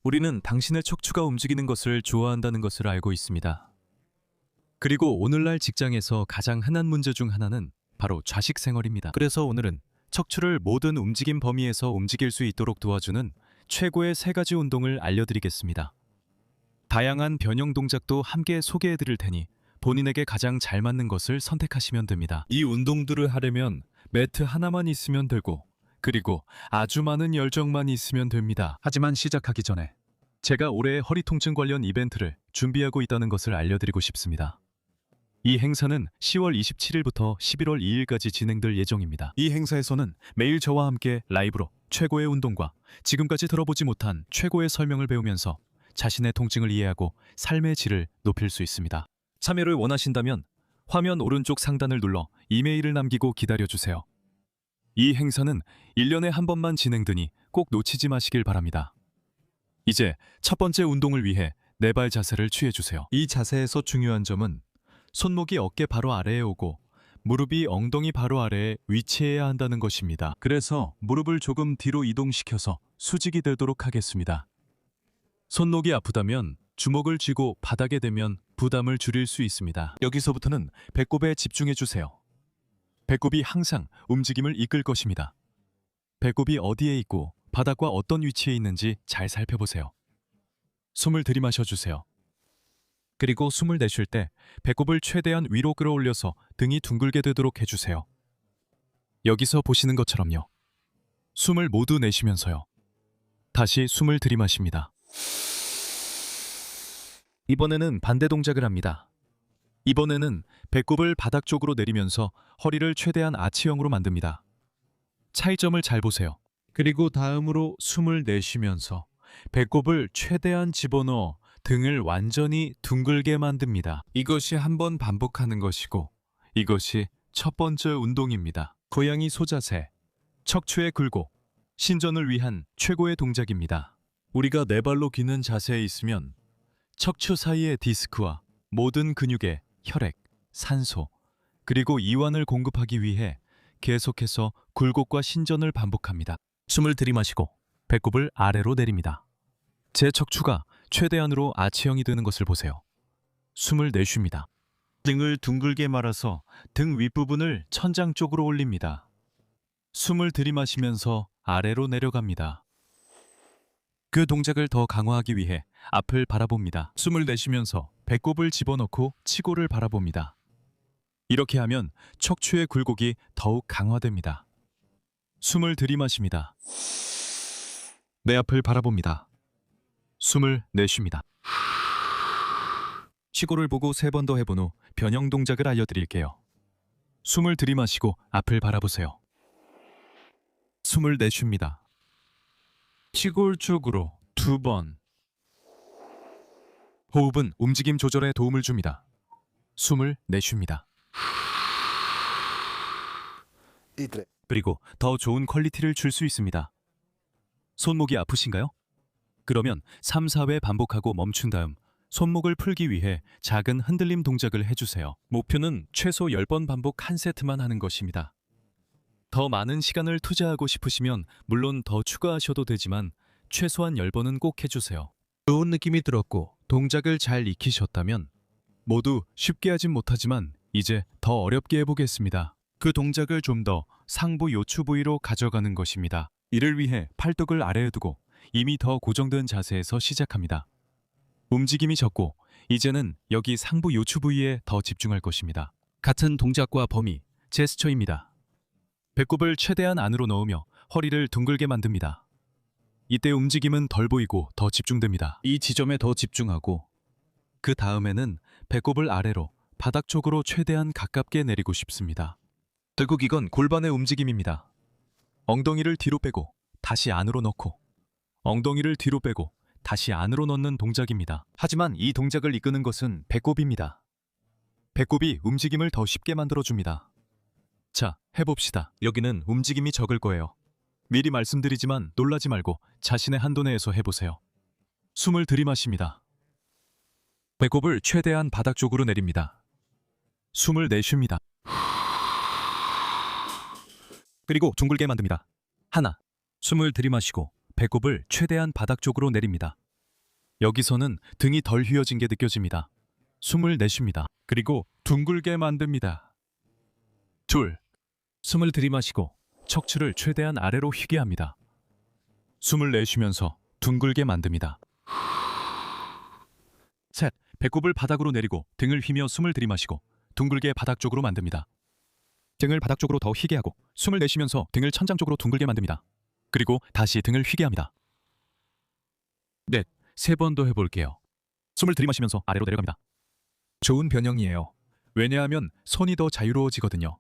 우리는 당신의 척추가 움직이는 것을 좋아한다는 것을 알고 있습니다. 그리고 오늘날 직장에서 가장 흔한 문제 중 하나는 바로 좌식 생활입니다. 그래서 오늘은 척추를 모든 움직임 범위에서 움직일 수 있도록 도와주는 최고의 3가지 운동을 알려드리겠습니다. 다양한 변형 동작도 함께 소개해 드릴 테니 본인에게 가장 잘 맞는 것을 선택하시면 됩니다. 이 운동들을 하려면 매트 하나만 있으면 되고, 그리고 아주 많은 열정만 있으면 됩니다. 하지만 시작하기 전에 제가 올해 허리 통증 관련 이벤트를 준비하고 있다는 것을 알려드리고 싶습니다. 이 행사는 10월 27일부터 11월 2일까지 진행될 예정입니다. 이 행사에서는 매일 저와 함께 라이브로 최고의 운동과 지금까지 들어보지 못한 최고의 설명을 배우면서 자신의 통증을 이해하고 삶의 질을 높일 수 있습니다. 참여를 원하신다면 화면 오른쪽 상단을 눌러 이메일을 남기고 기다려주세요. 이 행사는 1년에 한 번만 진행되니 꼭 놓치지 마시길 바랍니다. 이제 첫 번째 운동을 위해 네 발 자세를 취해주세요. 이 자세에서 중요한 점은 손목이 어깨 바로 아래에 오고 무릎이 엉덩이 바로 아래에 위치해야 한다는 것입니다. 그래서 무릎을 조금 뒤로 이동시켜서 수직이 되도록 하겠습니다. 손목이 아프다면 주먹을 쥐고 바닥에 대면 부담을 줄일 수 있습니다. 여기서부터는 배꼽에 집중해주세요. 배꼽이 항상 움직임을 이끌 것입니다. 배꼽이 어디에 있고 바닥과 어떤 위치에 있는지 잘 살펴보세요. 숨을 들이마셔주세요. 그리고 숨을 내쉴 때 배꼽을 최대한 위로 끌어올려서 등이 둥글게 되도록 해주세요. 여기서 보시는 것처럼요. 숨을 모두 내쉬면서요. 다시 숨을 들이마십니다. 이번에는 반대 동작을 합니다. 이번에는 배꼽을 바닥 쪽으로 내리면서 허리를 최대한 아치형으로 만듭니다. 차이점을 잘 보세요. 그리고 다음으로 숨을 내쉬면서 배꼽을 최대한 집어넣어 등을 완전히 둥글게 만듭니다. 이것이 한 번 반복하는 것이고 이것이 첫 번째 운동입니다. 고양이 소자세, 척추의 굴곡, 신전을 위한 최고의 동작입니다. 우리가 네 발로 기는 자세에 있으면 척추 사이의 디스크와 모든 근육에 혈액, 산소, 그리고 이완을 공급하기 위해 계속해서 굴곡과 신전을 반복합니다. 숨을 들이마시고 배꼽을 아래로 내립니다. 제 척추가 최대한으로 아치형이 되는 것을 보세요. 숨을 내쉽니다. 등을 둥글게 말아서 등 윗부분을 천장 쪽으로 올립니다. 숨을 들이마시면서 아래로 내려갑니다. 그 동작을 더 강화하기 위해 앞을 바라봅니다. 숨을 내쉬면서 배꼽을 집어넣고 치고를 바라봅니다. 이렇게 하면 척추의 굴곡이 더욱 강화됩니다. 숨을 들이마십니다. 내 앞을 바라봅니다. 숨을 내쉽니다. 시고를 보고 3번 더 해본 후 변형 동작을 알려드릴게요. 숨을 들이마시고 앞을 바라보세요. 숨을 내쉽니다. 시골 쪽으로 2번. 호흡은 움직임 조절에 도움을 줍니다. 숨을 내쉽니다. 그리고 더 좋은 퀄리티를 줄 수 있습니다. 손목이 아프신가요? 그러면 3, 4회 반복하고 멈춘 다음 손목을 풀기 위해 작은 흔들림 동작을 해주세요. 목표는 최소 10번 반복 1세트만 하는 것입니다. 더 많은 시간을 투자하고 싶으시면 물론 더 추가하셔도 되지만 최소한 10번은 꼭 해주세요. 좋은 느낌이 들었고 동작을 잘 익히셨다면 모두 쉽게 하진 못하지만 이제 더 어렵게 해보겠습니다. 그 동작을 좀 더 상부 요추 부위로 가져가는 것입니다. 이를 위해 팔뚝을 아래에 두고 이미 더 고정된 자세에서 시작합니다. 움직임이 적고 이제는 여기 상부 요추 부위에 더 집중할 것입니다. 같은 동작과 범위, 제스처입니다. 배꼽을 최대한 안으로 넣으며 허리를 둥글게 만듭니다. 이때 움직임은 덜 보이고 더 집중됩니다. 이 지점에 더 집중하고 그 다음에는 배꼽을 아래로 바닥 쪽으로 최대한 가깝게 내리고 싶습니다. 결국 이건 골반의 움직임입니다. 엉덩이를 뒤로 빼고 다시 안으로 넣고 엉덩이를 뒤로 빼고 다시 안으로 넣는 동작입니다. 하지만 이 동작을 이끄는 것은 배꼽입니다. 배꼽이 움직임을 더 쉽게 만들어줍니다. 자, 해봅시다. 여기는 움직임이 적을 거예요. 미리 말씀드리지만 놀라지 말고 자신의 한도 내에서 해보세요. 숨을 들이마십니다. 배꼽을 최대한 바닥 쪽으로 내립니다. 숨을 내쉽니다. 그리고 둥글게 만듭니다. 하나, 숨을 들이마시고 배꼽을 최대한 바닥 쪽으로 내립니다. 여기서는 등이 덜 휘어진 게 느껴집니다. 숨을 내쉽니다. 그리고 둥글게 만듭니다. 둘, 숨을 들이마시고 척추를 최대한 아래로 휘게 합니다. 숨을 내쉬면서 둥글게 만듭니다. 셋, 배꼽을 바닥으로 내리고 등을 휘며 숨을 들이마시고 둥글게 바닥 쪽으로 만듭니다. 등을 바닥 쪽으로 더 휘게 하고 숨을 내쉬면서 등을 천장 쪽으로 둥글게 만듭니다. 그리고 다시 등을 휘게 합니다. 넷, 3번 더 해볼게요. 숨을 들이마시면서 아래로 내려갑니다. 좋은 변형이에요. 왜냐하면 손이 더 자유로워지거든요.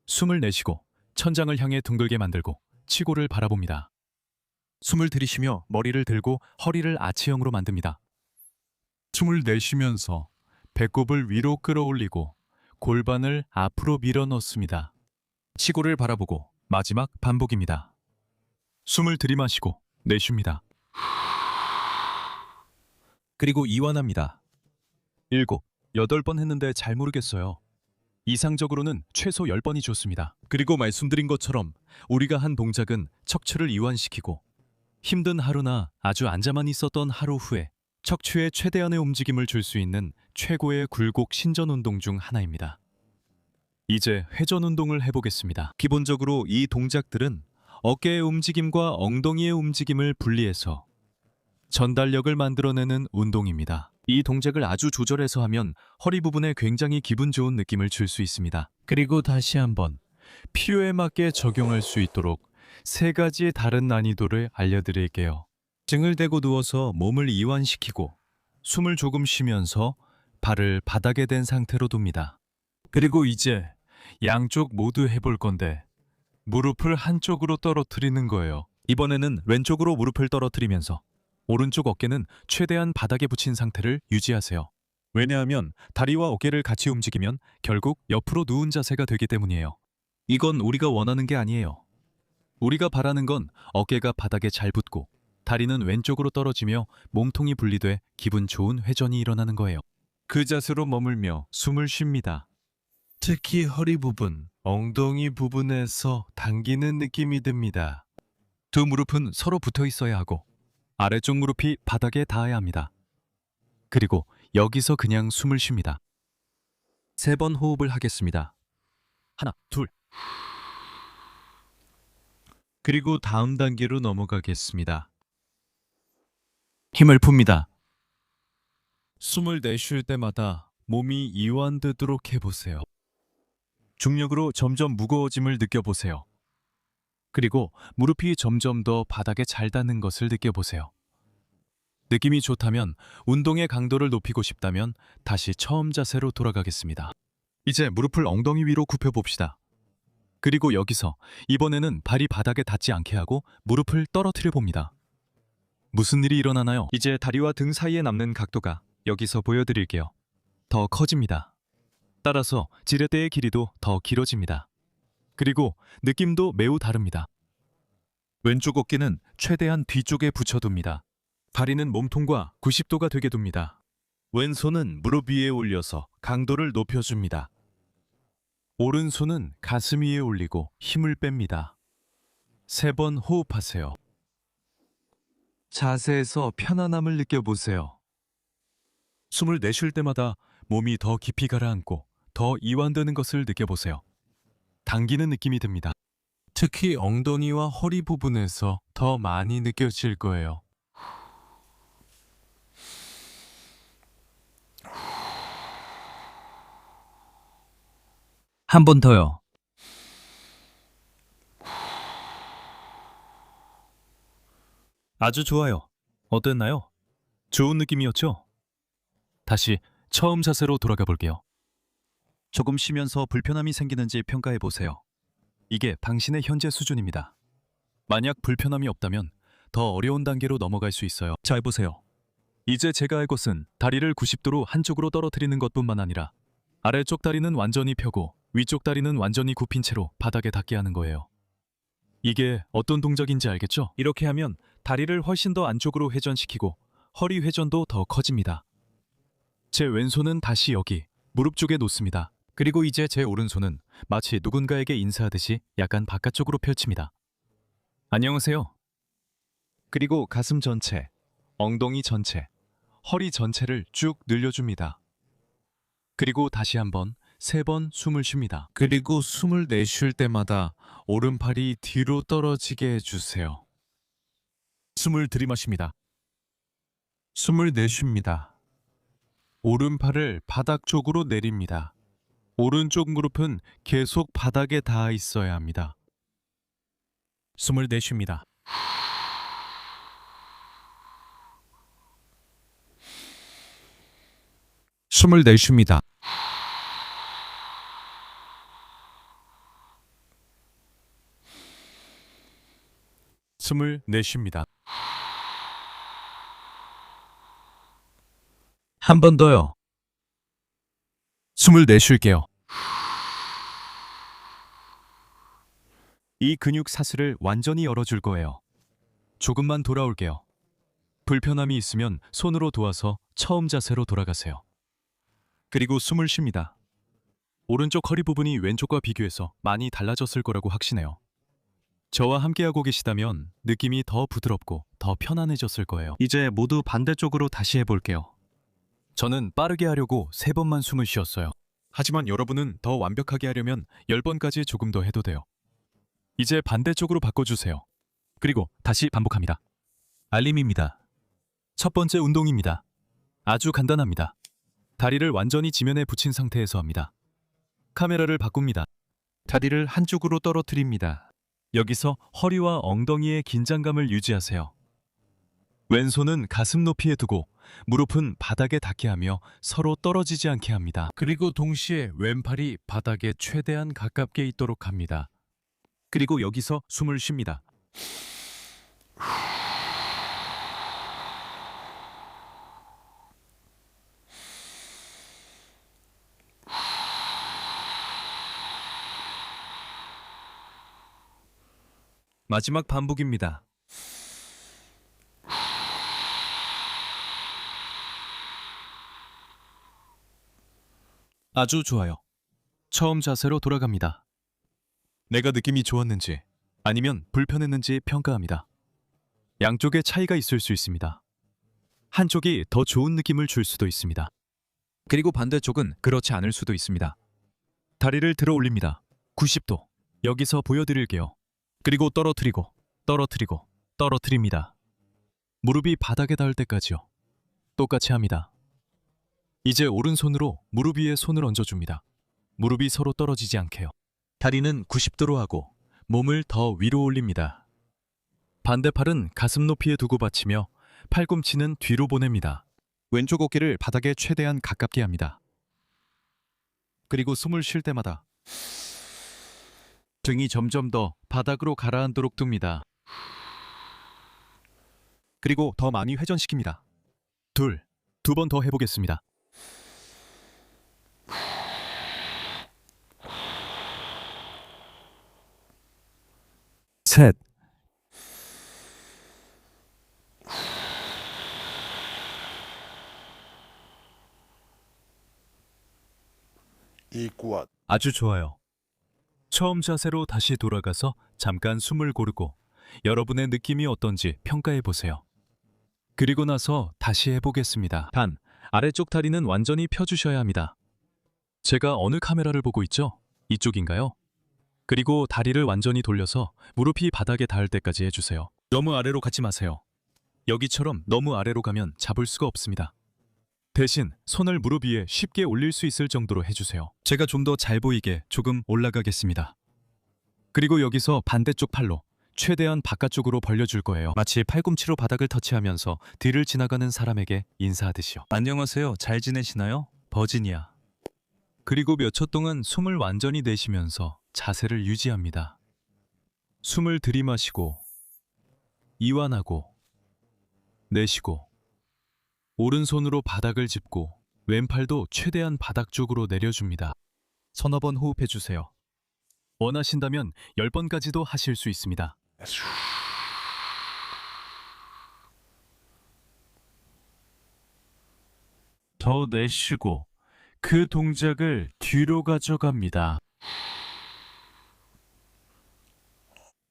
숨을 내쉬고 천장을 향해 둥글게 만들고 치고를 바라봅니다. 숨을 들이쉬며 머리를 들고 허리를 아치형으로 만듭니다. 숨을 내쉬면서 배꼽을 위로 끌어올리고 골반을 앞으로 밀어 넣습니다. 치고를 바라보고 마지막 반복입니다. 숨을 들이마시고 내쉽니다. 그리고 이완합니다. 7, 8번 했는데 잘 모르겠어요. 이상적으로는 최소 10번이 좋습니다. 그리고 말씀드린 것처럼 우리가 한 동작은 척추를 이완시키고 힘든 하루나 아주 앉아만 있었던 하루 후에 척추에 최대한의 움직임을 줄 수 있는 최고의 굴곡 신전 운동 중 하나입니다. 이제 회전 운동을 해보겠습니다. 기본적으로 이 동작들은 어깨의 움직임과 엉덩이의 움직임을 분리해서 전달력을 만들어내는 운동입니다. 이 동작을 아주 조절해서 하면 허리 부분에 굉장히 기분 좋은 느낌을 줄 수 있습니다. 그리고 다시 한번 필요에 맞게 적용할 수 있도록 3가지의 다른 난이도를 알려드릴게요. 등을 대고 누워서 몸을 이완시키고 숨을 조금 쉬면서 발을 바닥에 댄 상태로 둡니다. 그리고 이제 양쪽 모두 해볼 건데 무릎을 한쪽으로 떨어뜨리는 거예요. 이번에는 왼쪽으로 무릎을 떨어뜨리면서 오른쪽 어깨는 최대한 바닥에 붙인 상태를 유지하세요. 왜냐하면 다리와 어깨를 같이 움직이면 결국 옆으로 누운 자세가 되기 때문이에요. 이건 우리가 원하는 게 아니에요. 우리가 바라는 건 어깨가 바닥에 잘 붙고 다리는 왼쪽으로 떨어지며 몸통이 분리돼 기분 좋은 회전이 일어나는 거예요. 그 자세로 머물며 숨을 쉽니다. 특히 허리 부분, 엉덩이 부분에서 당기는 느낌이 듭니다. 두 무릎은 서로 붙어 있어야 하고 아래쪽 무릎이 바닥에 닿아야 합니다. 그리고 여기서 그냥 숨을 쉽니다. 3번 호흡을 하겠습니다. 하나, 둘. 그리고 다음 단계로 넘어가겠습니다. 힘을 풉니다. 숨을 내쉴 때마다 몸이 이완되도록 해보세요. 중력으로 점점 무거워짐을 느껴보세요. 그리고 무릎이 점점 더 바닥에 잘 닿는 것을 느껴보세요. 느낌이 좋다면 운동의 강도를 높이고 싶다면 다시 처음 자세로 돌아가겠습니다. 이제 무릎을 엉덩이 위로 굽혀봅시다. 그리고 여기서 이번에는 발이 바닥에 닿지 않게 하고 무릎을 떨어뜨려 봅니다. 무슨 일이 일어나나요? 이제 다리와 등 사이에 남는 각도가 여기서 보여드릴게요. 더 커집니다. 따라서 지렛대의 길이도 더 길어집니다. 그리고 느낌도 매우 다릅니다. 왼쪽 어깨는 최대한 뒤쪽에 붙여둡니다. 다리는 몸통과 90도가 되게 둡니다. 왼손은 무릎 위에 올려서 강도를 높여줍니다. 오른손은 가슴 위에 올리고 힘을 뺍니다. 3번 호흡하세요. 자세에서 편안함을 느껴보세요. 숨을 내쉴 때마다 몸이 더 깊이 가라앉고 더 이완되는 것을 느껴보세요. 당기는 느낌이 듭니다. 특히 엉덩이와 허리 부분에서 더 많이 느껴질 거예요. 한 번 더요. 아주 좋아요. 어땠나요? 좋은 느낌이었죠? 다시 처음 자세로 돌아가 볼게요. 조금 쉬면서 불편함이 생기는지 평가해 보세요. 이게 당신의 현재 수준입니다. 만약 불편함이 없다면 더 어려운 단계로 넘어갈 수 있어요. 잘 보세요. 이제 제가 할 것은 다리를 90도로 한쪽으로 떨어뜨리는 것뿐만 아니라 아래쪽 다리는 완전히 펴고 위쪽 다리는 완전히 굽힌 채로 바닥에 닿게 하는 거예요. 이게 어떤 동작인지 알겠죠? 이렇게 하면 다리를 훨씬 더 안쪽으로 회전시키고 허리 회전도 더 커집니다. 제 왼손은 다시 여기 무릎 쪽에 놓습니다. 그리고 이제 제 오른손은 마치 누군가에게 인사하듯이 약간 바깥쪽으로 펼칩니다. 안녕하세요. 그리고 가슴 전체, 엉덩이 전체, 허리 전체를 쭉 늘려줍니다. 그리고 다시 한번 3번 숨을 쉽니다. 그리고 숨을 내쉴 때마다 오른팔이 뒤로 떨어지게 해주세요. 숨을 들이마십니다. 숨을 내쉽니다. 오른팔을 바닥 쪽으로 내립니다. 오른쪽 무릎은 계속 바닥에 닿아 있어야 합니다. 숨을 내쉽니다. 숨을 내쉽니다. 숨을 내쉽니다. 한 번 더요. 숨을 내쉴게요. 이 근육 사슬을 완전히 열어줄 거예요. 조금만 돌아올게요. 불편함이 있으면 손으로 도와서 처음 자세로 돌아가세요. 그리고 숨을 쉽니다. 오른쪽 허리 부분이 왼쪽과 비교해서 많이 달라졌을 거라고 확신해요. 저와 함께하고 계시다면 느낌이 더 부드럽고 더 편안해졌을 거예요. 이제 모두 반대쪽으로 다시 해볼게요. 저는 빠르게 하려고 3번만 숨을 쉬었어요. 하지만 여러분은 더 완벽하게 하려면 10번까지 조금 더 해도 돼요. 이제 반대쪽으로 바꿔주세요. 그리고 다시 반복합니다. 알림입니다. 첫 번째 운동입니다. 아주 간단합니다. 다리를 완전히 지면에 붙인 상태에서 합니다. 카메라를 바꿉니다. 다리를 한쪽으로 떨어뜨립니다. 여기서 허리와 엉덩이의 긴장감을 유지하세요. 왼손은 가슴 높이에 두고 무릎은 바닥에 닿게 하며 서로 떨어지지 않게 합니다. 그리고 동시에 왼팔이 바닥에 최대한 가깝게 있도록 합니다. 그리고 여기서 숨을 쉽니다. 마지막 반복입니다. 아주 좋아요. 처음 자세로 돌아갑니다. 내가 느낌이 좋았는지 아니면 불편했는지 평가합니다. 양쪽에 차이가 있을 수 있습니다. 한쪽이 더 좋은 느낌을 줄 수도 있습니다. 그리고 반대쪽은 그렇지 않을 수도 있습니다. 다리를 들어 올립니다. 90도. 여기서 보여드릴게요. 그리고 떨어뜨리고, 떨어뜨리고, 떨어뜨립니다. 무릎이 바닥에 닿을 때까지요. 똑같이 합니다. 이제 오른손으로 무릎 위에 손을 얹어줍니다. 무릎이 서로 떨어지지 않게요. 다리는 90도로 하고 몸을 더 위로 올립니다. 반대팔은 가슴 높이에 두고 받치며 팔꿈치는 뒤로 보냅니다. 왼쪽 어깨를 바닥에 최대한 가깝게 합니다. 그리고 숨을 쉴 때마다 등이 점점 더 바닥으로 가라앉도록 둡니다. 그리고 더 많이 회전시킵니다. 2번 더 해보겠습니다. 셋. 아주 좋아요. 처음 자세로 다시 돌아가서 잠깐 숨을 고르고 여러분의 느낌이 어떤지 평가해 보세요. 그리고 나서 다시 해보겠습니다. 단, 아래쪽 다리는 완전히 펴주셔야 합니다. 제가 어느 카메라를 보고 있죠? 이쪽인가요? 그리고 다리를 완전히 돌려서 무릎이 바닥에 닿을 때까지 해주세요. 너무 아래로 가지 마세요. 여기처럼 너무 아래로 가면 잡을 수가 없습니다. 대신 손을 무릎 위에 쉽게 올릴 수 있을 정도로 해주세요. 제가 좀 더 잘 보이게 조금 올라가겠습니다. 그리고 여기서 반대쪽 팔로 최대한 바깥쪽으로 벌려줄 거예요. 마치 팔꿈치로 바닥을 터치하면서 뒤를 지나가는 사람에게 인사하듯이요. 안녕하세요. 잘 지내시나요? 버지니아. 그리고 몇 초 동안 숨을 완전히 내쉬면서 자세를 유지합니다. 숨을 들이마시고 이완하고 내쉬고 오른손으로 바닥을 짚고 왼팔도 최대한 바닥 쪽으로 내려줍니다. 서너 번 호흡해주세요. 원하신다면 10번까지도 하실 수 있습니다. 더 내쉬고 그 동작을 뒤로 가져갑니다.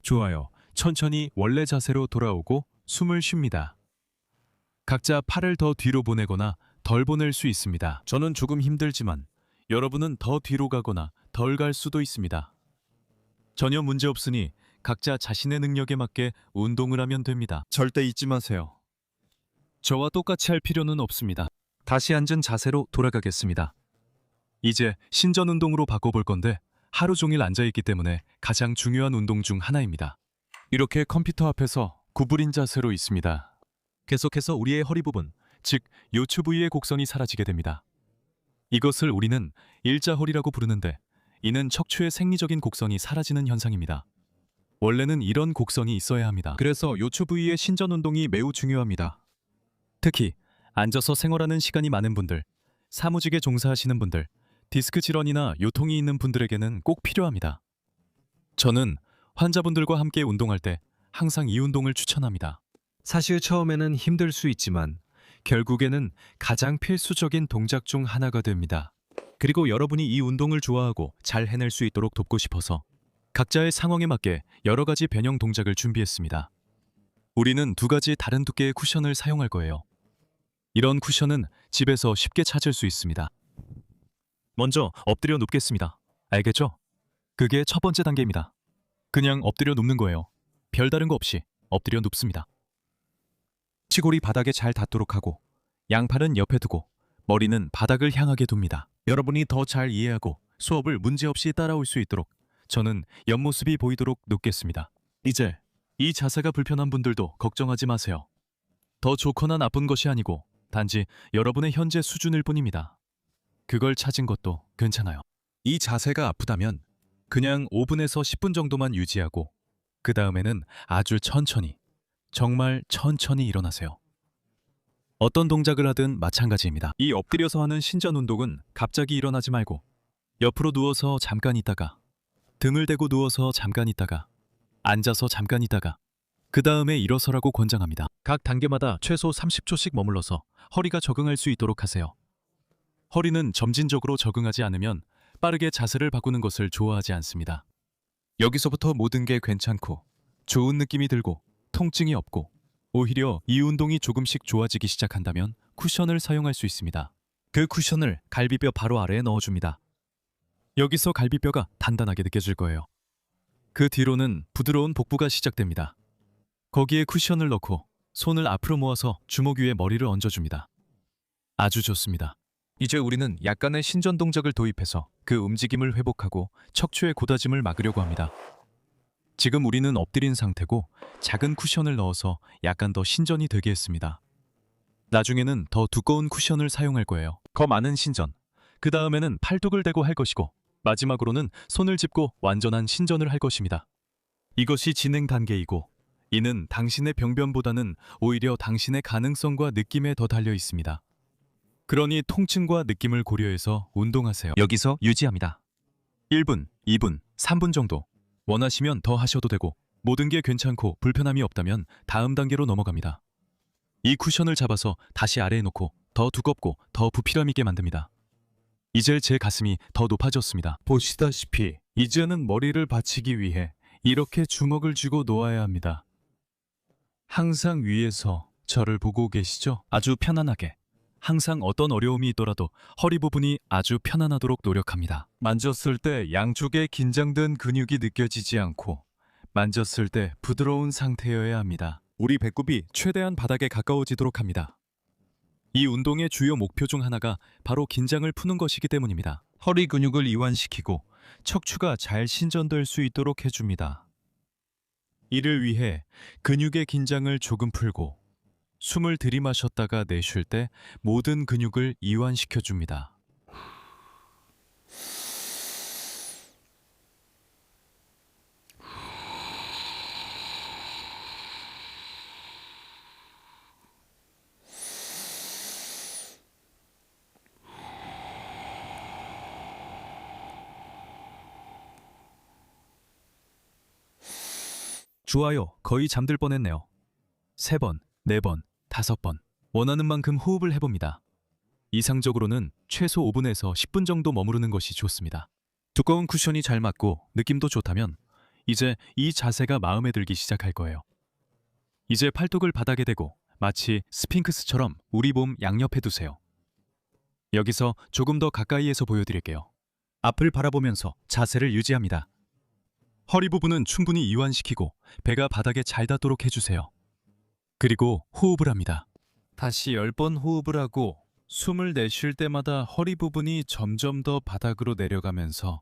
좋아요. 천천히 원래 자세로 돌아오고 숨을 쉽니다. 각자 팔을 더 뒤로 보내거나 덜 보낼 수 있습니다. 저는 조금 힘들지만 여러분은 더 뒤로 가거나 덜 갈 수도 있습니다. 전혀 문제 없으니 각자 자신의 능력에 맞게 운동을 하면 됩니다. 절대 잊지 마세요. 저와 똑같이 할 필요는 없습니다. 다시 앉은 자세로 돌아가겠습니다. 이제 신전 운동으로 바꿔볼 건데 하루 종일 앉아있기 때문에 가장 중요한 운동 중 하나입니다. 이렇게 컴퓨터 앞에서 구부린 자세로 있습니다. 계속해서 우리의 허리 부분, 즉 요추 부위의 곡선이 사라지게 됩니다. 이것을 우리는 일자허리라고 부르는데 이는 척추의 생리적인 곡선이 사라지는 현상입니다. 원래는 이런 곡선이 있어야 합니다. 그래서 요추 부위의 신전 운동이 매우 중요합니다. 특히 앉아서 생활하는 시간이 많은 분들, 사무직에 종사하시는 분들, 디스크 질환이나 요통이 있는 분들에게는 꼭 필요합니다. 저는 환자분들과 함께 운동할 때 항상 이 운동을 추천합니다. 사실 처음에는 힘들 수 있지만 결국에는 가장 필수적인 동작 중 하나가 됩니다. 그리고 여러분이 이 운동을 좋아하고 잘 해낼 수 있도록 돕고 싶어서 각자의 상황에 맞게 여러 가지 변형 동작을 준비했습니다. 우리는 두 가지 다른 두께의 쿠션을 사용할 거예요. 이런 쿠션은 집에서 쉽게 찾을 수 있습니다. 먼저 엎드려 눕겠습니다. 알겠죠? 그게 첫 번째 단계입니다. 그냥 엎드려 눕는 거예요. 별다른 거 없이 엎드려 눕습니다. 치골이 바닥에 잘 닿도록 하고 양팔은 옆에 두고 머리는 바닥을 향하게 둡니다. 여러분이 더 잘 이해하고 수업을 문제없이 따라올 수 있도록 저는 옆모습이 보이도록 눕겠습니다. 이제 이 자세가 불편한 분들도 걱정하지 마세요. 더 좋거나 나쁜 것이 아니고 단지 여러분의 현재 수준일 뿐입니다. 그걸 찾은 것도 괜찮아요. 이 자세가 아프다면 그냥 5분에서 10분 정도만 유지하고 그 다음에는 아주 천천히, 정말 천천히 일어나세요. 어떤 동작을 하든 마찬가지입니다. 이 엎드려서 하는 신전 운동은 갑자기 일어나지 말고 옆으로 누워서 잠깐 있다가 등을 대고 누워서 잠깐 있다가 앉아서 잠깐 있다가 그 다음에 일어서라고 권장합니다. 각 단계마다 최소 30초씩 머물러서 허리가 적응할 수 있도록 하세요. 허리는 점진적으로 적응하지 않으면 빠르게 자세를 바꾸는 것을 좋아하지 않습니다. 여기서부터 모든 게 괜찮고 좋은 느낌이 들고 통증이 없고 오히려 이 운동이 조금씩 좋아지기 시작한다면 쿠션을 사용할 수 있습니다. 그 쿠션을 갈비뼈 바로 아래에 넣어줍니다. 여기서 갈비뼈가 단단하게 느껴질 거예요. 그 뒤로는 부드러운 복부가 시작됩니다. 거기에 쿠션을 넣고 손을 앞으로 모아서 주먹 위에 머리를 얹어줍니다. 아주 좋습니다. 이제 우리는 약간의 신전 동작을 도입해서 그 움직임을 회복하고 척추의 고다짐을 막으려고 합니다. 지금 우리는 엎드린 상태고 작은 쿠션을 넣어서 약간 더 신전이 되게 했습니다. 나중에는 더 두꺼운 쿠션을 사용할 거예요. 더 많은 신전. 그 다음에는 팔뚝을 대고 할 것이고 마지막으로는 손을 짚고 완전한 신전을 할 것입니다. 이것이 진행 단계이고 이는 당신의 병변보다는 오히려 당신의 가능성과 느낌에 더 달려 있습니다. 그러니 통증과 느낌을 고려해서 운동하세요. 여기서 유지합니다. 1분, 2분, 3분 정도. 원하시면 더 하셔도 되고 모든 게 괜찮고 불편함이 없다면 다음 단계로 넘어갑니다. 이 쿠션을 잡아서 다시 아래에 놓고 더 두껍고 더 부피감 있게 만듭니다. 이제 제 가슴이 더 높아졌습니다. 보시다시피 이제는 머리를 받치기 위해 이렇게 주먹을 쥐고 놓아야 합니다. 항상 위에서 저를 보고 계시죠? 아주 편안하게. 항상 어떤 어려움이 있더라도 허리 부분이 아주 편안하도록 노력합니다. 만졌을 때 양쪽에 긴장된 근육이 느껴지지 않고 만졌을 때 부드러운 상태여야 합니다. 우리 배꼽이 최대한 바닥에 가까워지도록 합니다. 이 운동의 주요 목표 중 하나가 바로 긴장을 푸는 것이기 때문입니다. 허리 근육을 이완시키고 척추가 잘 신전될 수 있도록 해줍니다. 이를 위해 근육의 긴장을 조금 풀고 숨을 들이마셨다가 내쉴 때 모든 근육을 이완시켜줍니다. 좋아요. 거의 잠들 뻔했네요. 3번, 4번, 5번. 원하는 만큼 호흡을 해봅니다. 이상적으로는 최소 5분에서 10분 정도 머무르는 것이 좋습니다. 두꺼운 쿠션이 잘 맞고 느낌도 좋다면 이제 이 자세가 마음에 들기 시작할 거예요. 이제 팔뚝을 바닥에 대고 마치 스핑크스처럼 우리 몸 양옆에 두세요. 여기서 조금 더 가까이에서 보여드릴게요. 앞을 바라보면서 자세를 유지합니다. 허리 부분은 충분히 이완시키고 배가 바닥에 잘 닿도록 해주세요. 그리고 호흡을 합니다. 다시 10번 호흡을 하고 숨을 내쉴 때마다 허리 부분이 점점 더 바닥으로 내려가면서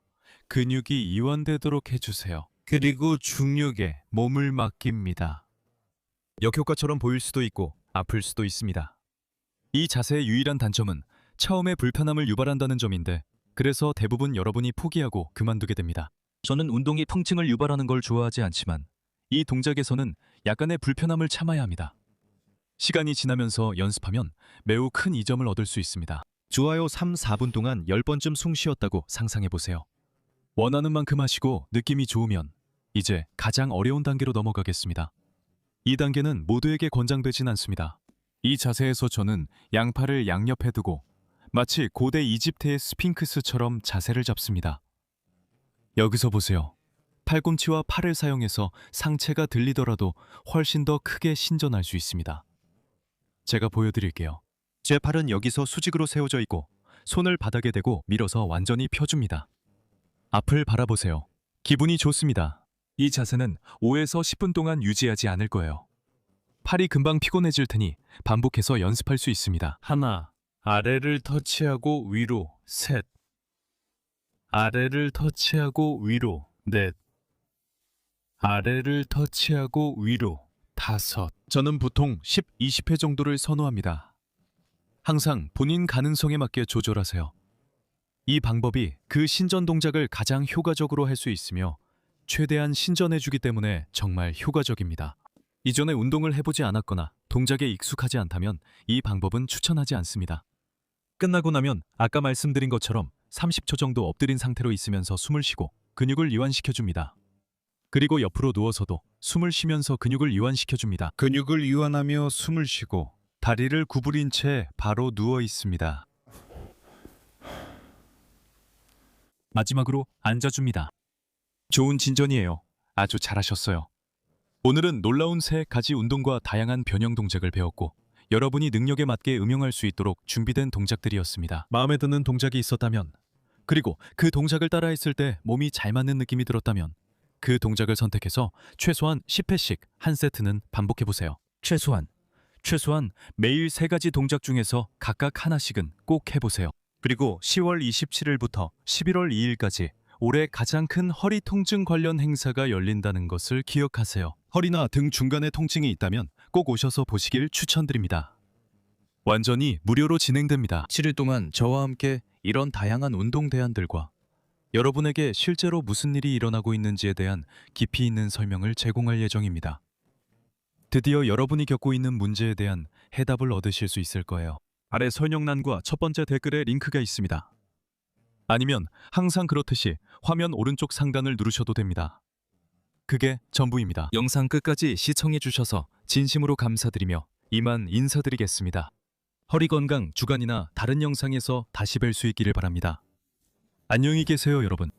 근육이 이완되도록 해주세요. 그리고 중력에 몸을 맡깁니다. 역효과처럼 보일 수도 있고 아플 수도 있습니다. 이 자세의 유일한 단점은 처음에 불편함을 유발한다는 점인데, 그래서 대부분 여러분이 포기하고 그만두게 됩니다. 저는 운동이 통증을 유발하는 걸 좋아하지 않지만 이 동작에서는 약간의 불편함을 참아야 합니다. 시간이 지나면서 연습하면 매우 큰 이점을 얻을 수 있습니다. 좋아요. 3, 4분 동안 10번쯤 숨 쉬었다고 상상해보세요. 원하는 만큼 하시고 느낌이 좋으면 이제 가장 어려운 단계로 넘어가겠습니다. 이 단계는 모두에게 권장되진 않습니다. 이 자세에서 저는 양팔을 양옆에 두고 마치 고대 이집트의 스핑크스처럼 자세를 잡습니다. 여기서 보세요. 팔꿈치와 팔을 사용해서 상체가 들리더라도 훨씬 더 크게 신전할 수 있습니다. 제가 보여드릴게요. 제 팔은 여기서 수직으로 세워져 있고 손을 바닥에 대고 밀어서 완전히 펴줍니다. 앞을 바라보세요. 기분이 좋습니다. 이 자세는 5에서 10분 동안 유지하지 않을 거예요. 팔이 금방 피곤해질 테니 반복해서 연습할 수 있습니다. 하나, 아래를 터치하고 위로, 셋. 아래를 터치하고 위로, 넷. 아래를 터치하고 위로, 다섯. 저는 보통 10, 20회 정도를 선호합니다. 항상 본인 가능성에 맞게 조절하세요. 이 방법이 그 신전 동작을 가장 효과적으로 할 수 있으며 최대한 신전해주기 때문에 정말 효과적입니다. 이전에 운동을 해보지 않았거나 동작에 익숙하지 않다면 이 방법은 추천하지 않습니다. 끝나고 나면 아까 말씀드린 것처럼 30초 정도 엎드린 상태로 있으면서 숨을 쉬고 근육을 이완시켜줍니다. 그리고 옆으로 누워서도 숨을 쉬면서 근육을 이완시켜줍니다. 근육을 이완하며 숨을 쉬고 다리를 구부린 채 바로 누워 있습니다. 마지막으로 앉아줍니다. 좋은 진전이에요. 아주 잘하셨어요. 오늘은 놀라운 3가지 운동과 다양한 변형 동작을 배웠고 여러분이 능력에 맞게 응용할 수 있도록 준비된 동작들이었습니다. 마음에 드는 동작이 있었다면, 그리고 그 동작을 따라했을 때 몸이 잘 맞는 느낌이 들었다면 그 동작을 선택해서 최소한 10회씩 한 세트는 반복해보세요. 최소한 매일 3가지 동작 중에서 각각 하나씩은 꼭 해보세요. 그리고 10월 27일부터 11월 2일까지 올해 가장 큰 허리 통증 관련 행사가 열린다는 것을 기억하세요. 허리나 등 중간에 통증이 있다면 꼭 오셔서 보시길 추천드립니다. 완전히 무료로 진행됩니다. 7일 동안 저와 함께 이런 다양한 운동 대안들과 여러분에게 실제로 무슨 일이 일어나고 있는지에 대한 깊이 있는 설명을 제공할 예정입니다. 드디어 여러분이 겪고 있는 문제에 대한 해답을 얻으실 수 있을 거예요. 아래 설명란과 첫 번째 댓글에 링크가 있습니다. 아니면 항상 그렇듯이 화면 오른쪽 상단을 누르셔도 됩니다. 그게 전부입니다. 영상 끝까지 시청해 주셔서 진심으로 감사드리며 이만 인사드리겠습니다. 허리 건강 주간이나 다른 영상에서 다시 뵐 수 있기를 바랍니다. 안녕히 계세요, 여러분.